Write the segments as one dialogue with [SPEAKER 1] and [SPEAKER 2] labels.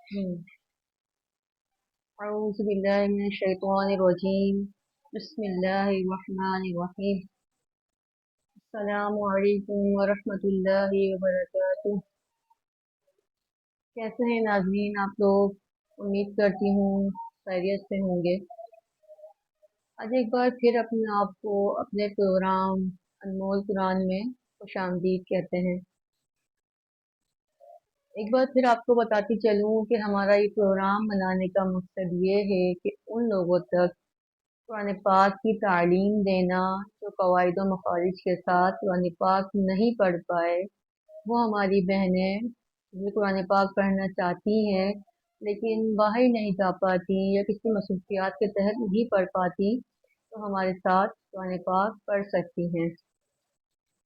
[SPEAKER 1] अऊज़ु बिल्लाहि मिनश शैतानिर रजीम। बिस्मिल्लाहिर रहमानिर रहीम। अस्सलामु अलैकुम व रहमतुल्लाहि व बरकातुहू। कैसे हैं नाज़रीन आप लोग? उम्मीद करती हूँ खैरियत से होंगे। आज एक बार फिर अपने आप को अपने प्रोग्राम अनमोल कुरान में खुशामदीद कहते हैं। एक बार फिर आपको बताती चलूँ कि हमारा ये प्रोग्राम बनाने का मकसद ये है कि उन लोगों तक कुरान पाक की तालीम देना जो कवायद व मखारिज के साथ कुरान पाक नहीं पढ़ पाए। वो हमारी बहनें जो कुरान पाक पढ़ना चाहती हैं लेकिन बाहर नहीं जा पाती या किसी मसरूफियात के तहत नहीं पढ़ पाती, तो हमारे साथ कुरान पाक पढ़ सकती हैं।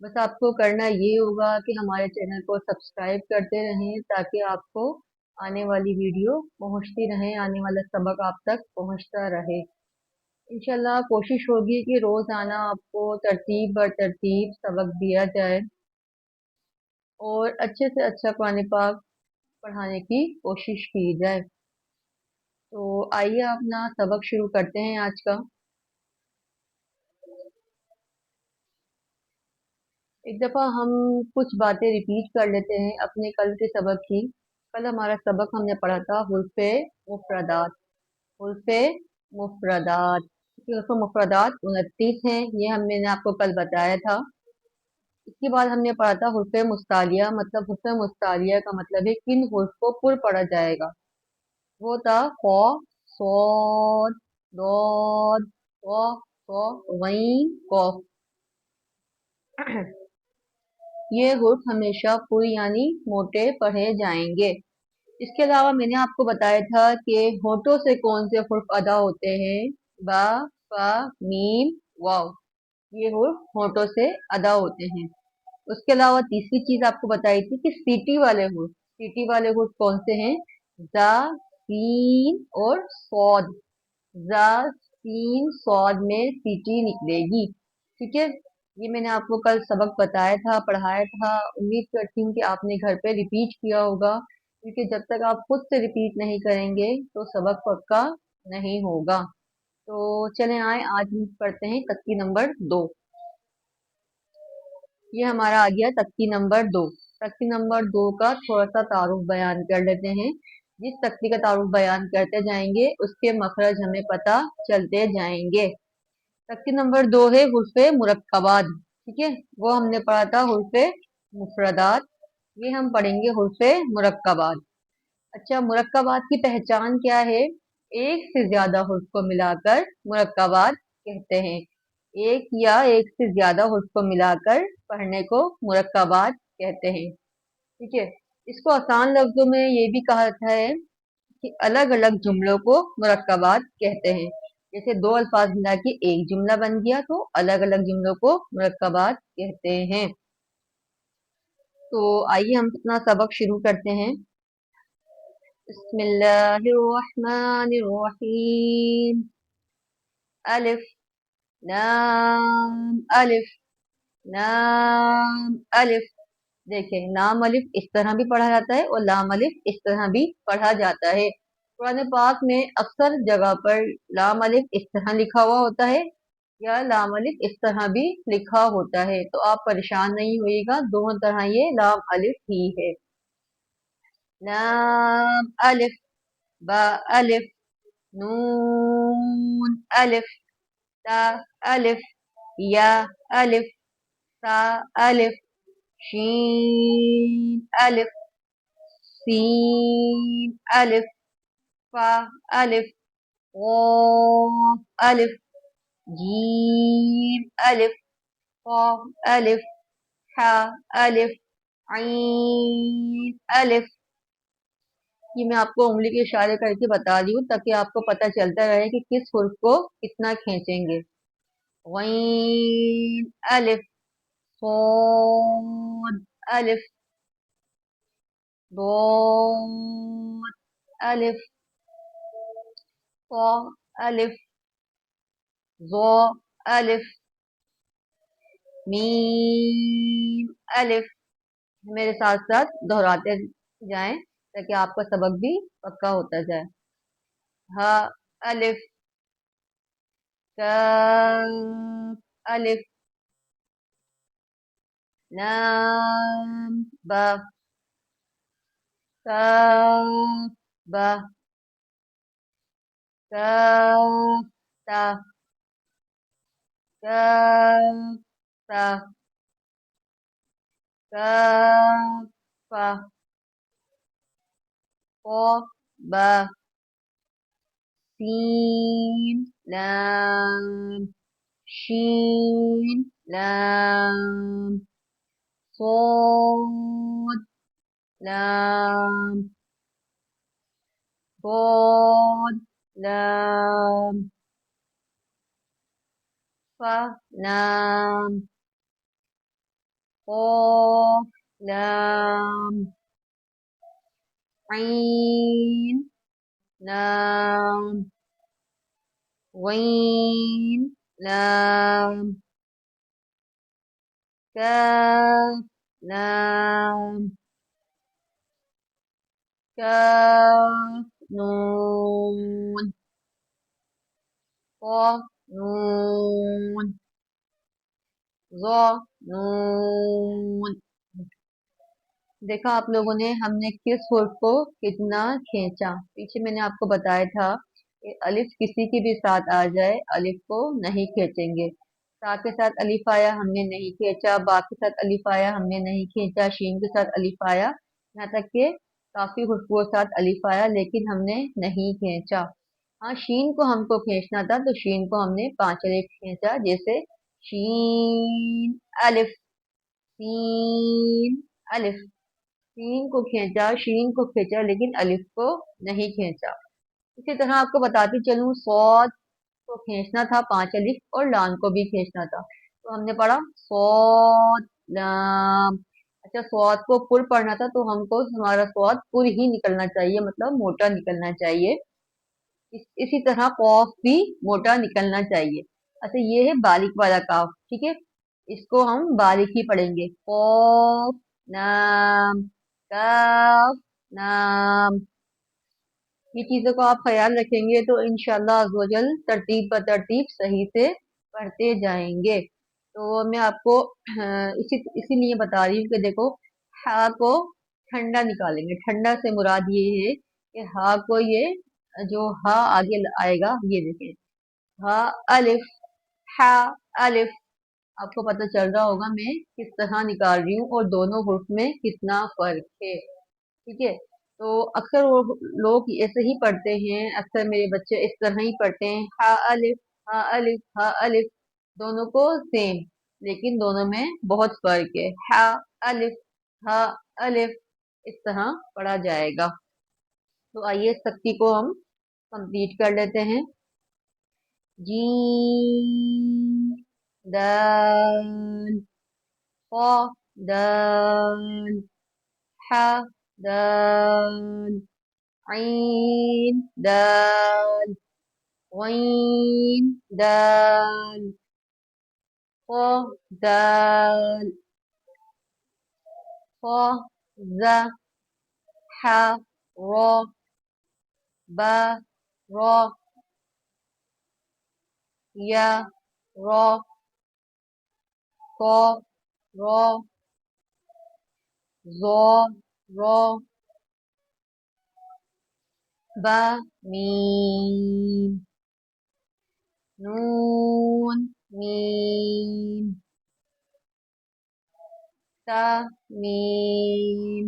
[SPEAKER 1] बस आपको करना ये होगा कि हमारे चैनल को सब्सक्राइब करते रहें ताकि आपको आने वाली वीडियो पहुंचती रहे, आने वाला सबक आप तक पहुंचता रहे। इंशाल्लाह कोशिश होगी कि रोज़ाना आपको तरतीब बर तरतीब सबक दिया जाए और अच्छे से अच्छा कुरान पाक पढ़ाने की कोशिश की जाए। तो आइए अपना सबक शुरू करते हैं आज का। एक दफ़ा हम कुछ बातें रिपीट कर लेते हैं अपने कल के सबक की। कल हमारा सबक हमने पढ़ा था हुर्फ़े मुफ़रदात। हुर्फ़े मुफ़रदात, हुर्फ़े मुफ़रदात 29 हैं, ये मैंने आपको कल बताया था। इसके बाद हमने पढ़ा था हुर्फ़े मुस्तालिया, मतलब हुर्फ़े मुस्तालिया का मतलब है किन हुर्फ को पुर पढ़ा जाएगा। वो था क़, सॉद, दौद, क़, गईन, क़ाफ। ये हुर्फ हमेशा पुर यानी मोटे पढ़े जाएंगे। इसके अलावा मैंने आपको बताया था कि होठों से कौन से हुर्फ अदा होते हैं। बा, फा, मीम, वाव, ये हुर्फ होठों से अदा होते हैं। उसके अलावा तीसरी चीज आपको बताई थी कि सीटी वाले हुर्फ कौन से हैं। जा, सीन और सौद। जा, सीन, सौद में सीटी निकलेगी। ठीक है, ये मैंने आपको कल सबक बताया था, पढ़ाया था। उम्मीद करती हूँ कि आपने घर पे रिपीट किया होगा, क्योंकि जब तक आप खुद से रिपीट नहीं करेंगे तो सबक पक्का नहीं होगा। तो चलें आए, आज हम पढ़ते हैं तख्ती नंबर 2। ये हमारा आ गया तख्ती नंबर 2। तख्ती नंबर 2 का थोड़ा सा तारुफ बयान कर लेते हैं। जिस तख्ती का तारुफ बयान करते जाएंगे उसके मखरज हमें पता चलते जाएंगे। तख्ती नंबर 2 है हुर्फ़े मुरक्कबात। ठीक है, वो हमने पढ़ा था हुर्फ़े मुफरदात, ये हम पढ़ेंगे हुर्फ़े मुरक्कबात। अच्छा, मुरक्कबात की पहचान क्या है? एक से ज्यादा हुर्फ को मिलाकर मुरक्कबात कहते हैं। एक या एक से ज्यादा हुर्फ को मिलाकर पढ़ने को मुरक्कबात कहते हैं। ठीक है, इसको आसान लफ्जों में ये भी कहा जाता है कि अलग अलग जुमलों को मुरक्कबात कहते हैं। जैसे दो अल्फाज मिला के एक जुमला बन गया तो अलग अलग जुमलों को मुरक्कबात कहते हैं। तो आइए हम अपना सबक शुरू करते हैं। बिस्मिल्लाहिर्रहमानिर्रहीम। अलिफ लाम अलिफ लाम अलिफ। देखें, लाम अलिफ इस तरह भी पढ़ा जाता है और लाम अलिफ इस तरह भी पढ़ा जाता है। कुरान पाक में अक्सर जगह पर लाम अलिफ इस तरह लिखा हुआ होता है या लाम अलिफ इस तरह भी लिखा होता है, तो आप परेशान नहीं होइएगा, दोनों तरह ये लाम अलिफ ही है। लाम अलिफ, बा अलिफ, नून अलिफ, ता अलिफ, या अलिफ, सा अलिफ, शीन अलिफ, सीन अलिफ, फा अलिफ, क़ाफ अलिफ, जीम अलिफ, क़ाफ अलिफ, हा अलिफ, ऐन अलिफ। ये मैं आपको उंगली के इशारे करके बता रही हूँ ताकि आपको पता चलता रहे कि किस हुर्फ को कितना खींचेंगे। गईन अलिफ, صاد अलिफ, ضاد अलिफ, ط अलिफ, ظ अलिफ, मीम अलिफ। मेरे साथ साथ दोहराते जाएं ताकि आपका सबक भी पक्का होता जाए। हा अलिफ, काफ अलिफ, लाम बा, काफ बा, काफ ता, काफ ता, काफ फा, قاف با، سين لام، شين لام، صاد لام، ضاد لام، فا لام، قاف لام، عين لام، غين لام، كاف لام، كاف نون، قاف نون، ظا نون۔ دیکھا آپ لوگوں نے ہم نے کس حرف کو کتنا کھینچا؟ پیچھے میں نے آپ کو بتایا تھا کہ الف کسی کے بھی ساتھ آ جائے الف کو نہیں کھینچیں گے۔ تا کے ساتھ الف آیا ہم نے نہیں کھینچا، با کے ساتھ الف آیا ہم نے نہیں کھینچا، شین کے ساتھ الف آیا، یہاں تک کہ کافی حروفوں کے ساتھ الف آیا لیکن ہم نے نہیں کھینچا۔ ہاں شین کو ہم کو کھینچنا تھا تو شین کو ہم نے 5 الف کھینچا، جیسے شین الف، سین الف، سین کو کھینچا، شین کو کھینچا لیکن الف کو نہیں کھینچا۔ اسی طرح آپ کو بتاتی چلوں، صاد کو کھینچنا تھا 5 الف اور لام کو بھی کھینچنا تھا، تو ہم نے پڑھا صاد لام۔ اچھا صاد کو پر پڑھنا تھا تو ہم کو ہمارا صاد پر ہی نکلنا چاہیے، مطلب موٹا نکلنا چاہیے۔ اسی طرح قاف بھی موٹا نکلنا چاہیے۔ اچھا یہ ہے باریک والا کاف، ٹھیک ہے، اس کو ہم باریک ہی پڑھیں گے، قاف لام، کاف لام۔ یہ چیزوں کو آپ خیال رکھیں گے تو انشاءاللہ عز و جل ترتیب پر ترتیب صحیح سے پڑھتے جائیں گے۔ تو میں آپ کو اسی لیے بتا رہی ہوں کہ دیکھو ہا کو ٹھنڈا نکالیں گے، ٹھنڈا سے مراد یہ ہے کہ ہا کو یہ جو ہا آگے آئے گا یہ دیکھیں، ہا الف، ہا الف، آپ کو پتہ چل رہا ہوگا میں کس طرح نکال رہی ہوں اور دونوں حروف میں کتنا فرق ہے، ٹھیک ہے۔ تو اکثر وہ لوگ ایسے ہی پڑھتے ہیں، اکثر میرے بچے اس طرح ہی پڑھتے ہیں، ہا الف، ہا الف، ہا الف، دونوں کو سیم، لیکن دونوں میں بہت فرق ہے، ہا الف، ہا الف، اس طرح پڑھا جائے گا۔ تو آئیے سختی کو ہم کمپلیٹ کر لیتے ہیں۔ جیم دال، قا دال، حا دال، عین دال، غین دال، قاف دال، خا زا، حا را، با را، یا را، کا را، ظا را، با میم، نون میم، تا میم،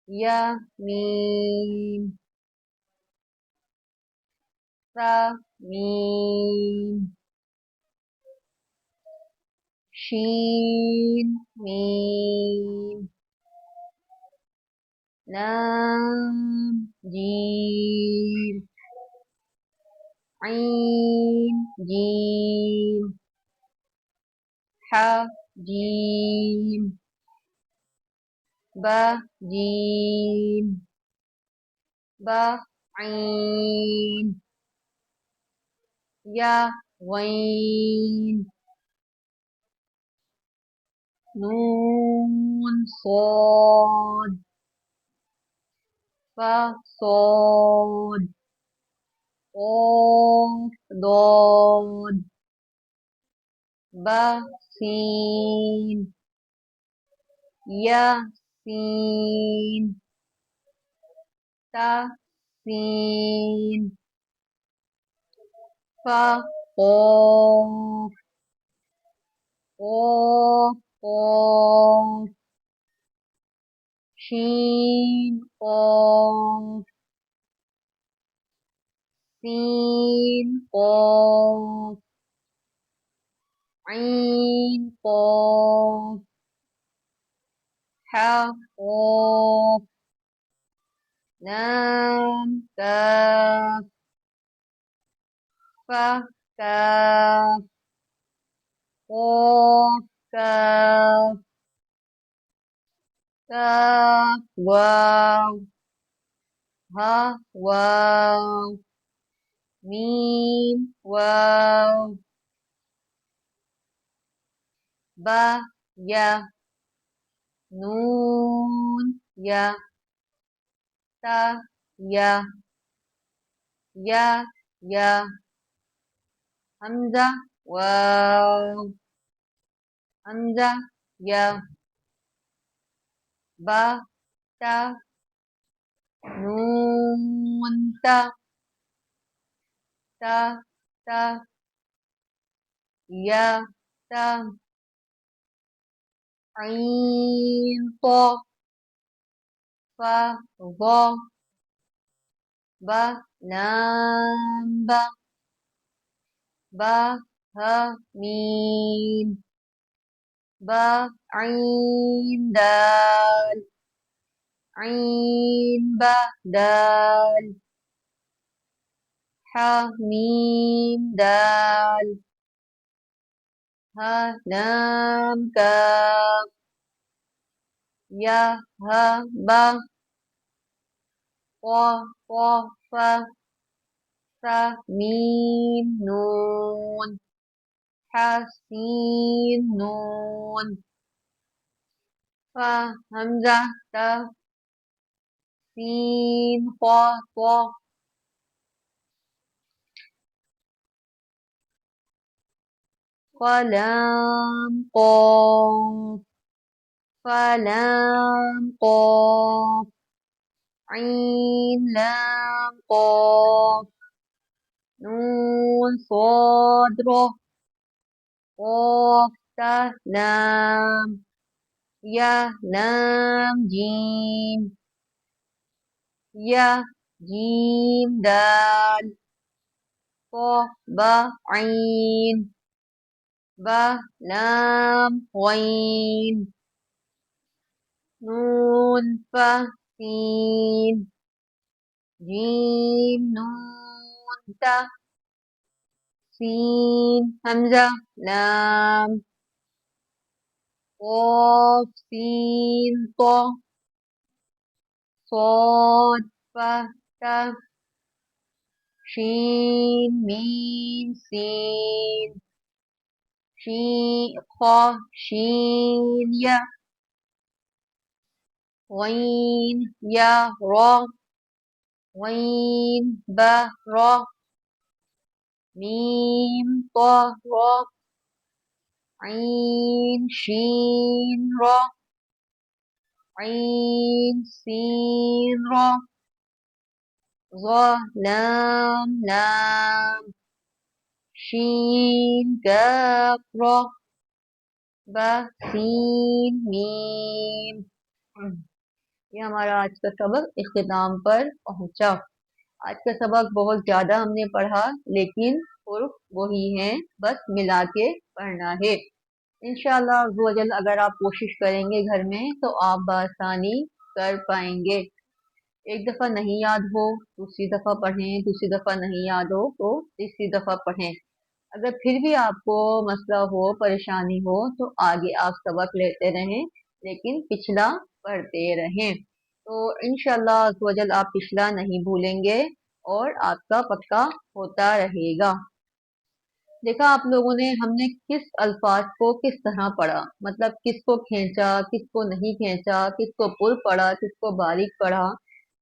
[SPEAKER 1] یا میم، سا میم، شین میم، لام جیم، عین جیم، حا جیم، با جیم، با عین، یا غین، نون صاد، فا صاد قاف ضاد با سین یا سین تا سین فا قاف قاف قاف شین قاف سین قاف عین قاف حا قاف لام کاف فا کاف قاف کاف کاف واو ہا واو میم واو با یا نون یا تا یا حمزہ واو حمزہ یا با تا نون تا یا تا عین طا فا ظا با لام با ہا میم با عین دال عین با دال حا میم دال ہا لام کاف یا ہا با قاف فا میم نون حا سین نون فا حمزہ تا سین طا فلام قاف فلام قاف عین لام قاف نون صاد را قاف تا لام یا لام جیم یا جیم دال قا با عین با لام غین نون فا سین جیم نون تا سین حمزہ لام قاف سین طا صاد فا تا شین میم سین خا شین یا غین یا را غین با را میم طا را عین شین را عین سین را ظا لام شین کاف را با سین میم. یہ ہمارا آج کا سبق اختتام پر پہنچا. آج کا سبق بہت زیادہ ہم نے پڑھا لیکن حروف وہی ہیں، بس ملا کے پڑھنا ہے. انشاءاللہ عز و جل اگر آپ کوشش کریں گے گھر میں تو آپ بآسانی کر پائیں گے. ایک دفعہ نہیں یاد ہو دوسری دفعہ پڑھیں، دوسری دفعہ نہیں یاد ہو تو تیسری دفعہ پڑھیں. اگر پھر بھی آپ کو مسئلہ ہو، پریشانی ہو تو آگے آپ سبق لیتے رہیں لیکن پچھلا پڑھتے رہیں. تو انشاءاللہ عز و جل آپ پچھلا نہیں بھولیں گے اور آپ کا پکا ہوتا رہے گا. دیکھا آپ لوگوں نے ہم نے کس الفاظ کو کس طرح پڑھا، مطلب کس کو کھینچا، کس کو نہیں کھینچا، کس کو پر پڑھا، کس کو باریک پڑھا.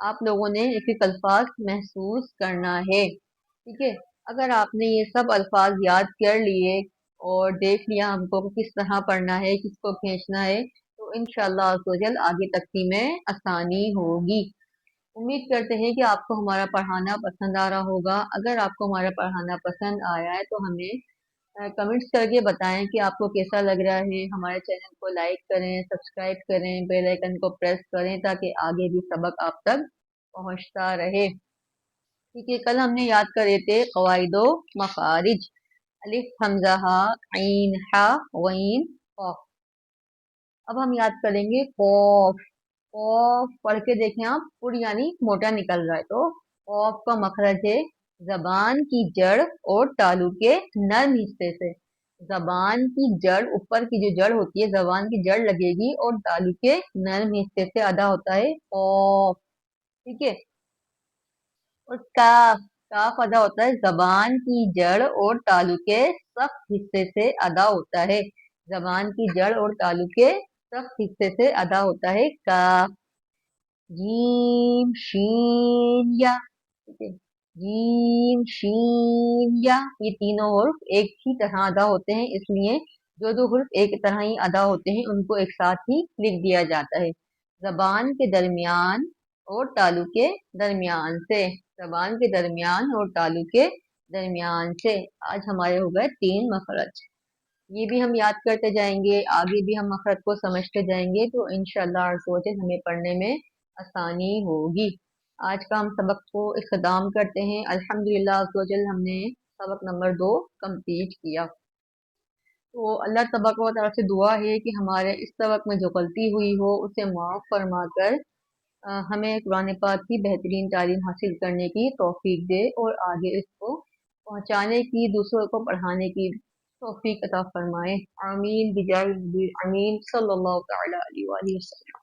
[SPEAKER 1] आप लोगों ने एक एक अल्फाज महसूस करना है, ठीक है। अगर आपने ये सब अल्फाज याद कर लिए और देख लिया हमको कि किस तरह पढ़ना है, किसको खींचना है, तो इंशाअल्लाह अज़्ज़वजल आगे तकती में आसानी होगी। उम्मीद करते हैं कि आपको हमारा पढ़ाना पसंद आ रहा होगा। अगर आपको हमारा पढ़ाना पसंद आया है तो हमें कमेंट्स करके बताएं कि आपको कैसा लग रहा है। हमारे चैनल को लाइक करें, सब्सक्राइब करें, बेल आइकन को प्रेस करें ताकि आगे भी सबक आप तक पहुंचता रहे। ठीक है, कल हमने याद करे थे कवाइदो मखारिज, अलिफ हमजा हा, ऐन हा, गईन कॉफ। अब हम याद करेंगे कॉफ। कॉफ पढ़ के देखें आप, पुर यानी मोटा निकल रहा है, तो कॉफ का मखरज है जबान की जड़ और तालू के नर्म हिस्से से। जबान की जड़, ऊपर की जो जड़ होती है, जबान की जड़ लगेगी और तालू के नर्म हिस्से से अदा होता है कॉफ, ठीक है। और काफ, काफ अदा होता है जबान की जड़ और तालु के सख्त हिस्से से अदा होता है। जबान की जड़ और तालु के सख्त हिस्से से अदा होता है काफ। जीम शीन या, ठीक है, जीम शीन या, ये तीनों हुर्फ एक ही तरह अदा होते हैं, इसलिए जो दो हुर्फ एक तरह ही अदा होते हैं उनको एक साथ ही लिख दिया जाता है। जबान के दरमियान और तालु के दरमियान से, जबान के दरमियान और तालु के दरमियान से। आज हमारे हो गए 3 मखरज। ये भी हम याद करते जाएंगे, आगे भी हम मखरज को समझते जाएंगे, तो इंशाअल्लाह अज़्ज़वजल हमें पढ़ने में आसानी होगी। आज का हम सबक को इख्तिताम करते हैं। अल्हम्दुलिल्लाह अज़्ज़वजल हमने सबक नंबर 2 कंप्लीट किया। तो अल्लाह तबारक व तआला से दुआ है कि हमारे इस सबक में जो गलती हुई हो उसे माफ़ फरमाकर हमें कुरान पाक की बेहतरीन तालीम हासिल करने की तौफीक दे और आगे इसको पहुंचाने की, दूसरों को पढ़ाने की तौफीक अता फरमाए। आमीन बिजाहि नबी अमीन सल्लल्लाहु तआला अलैहि वसल्लम।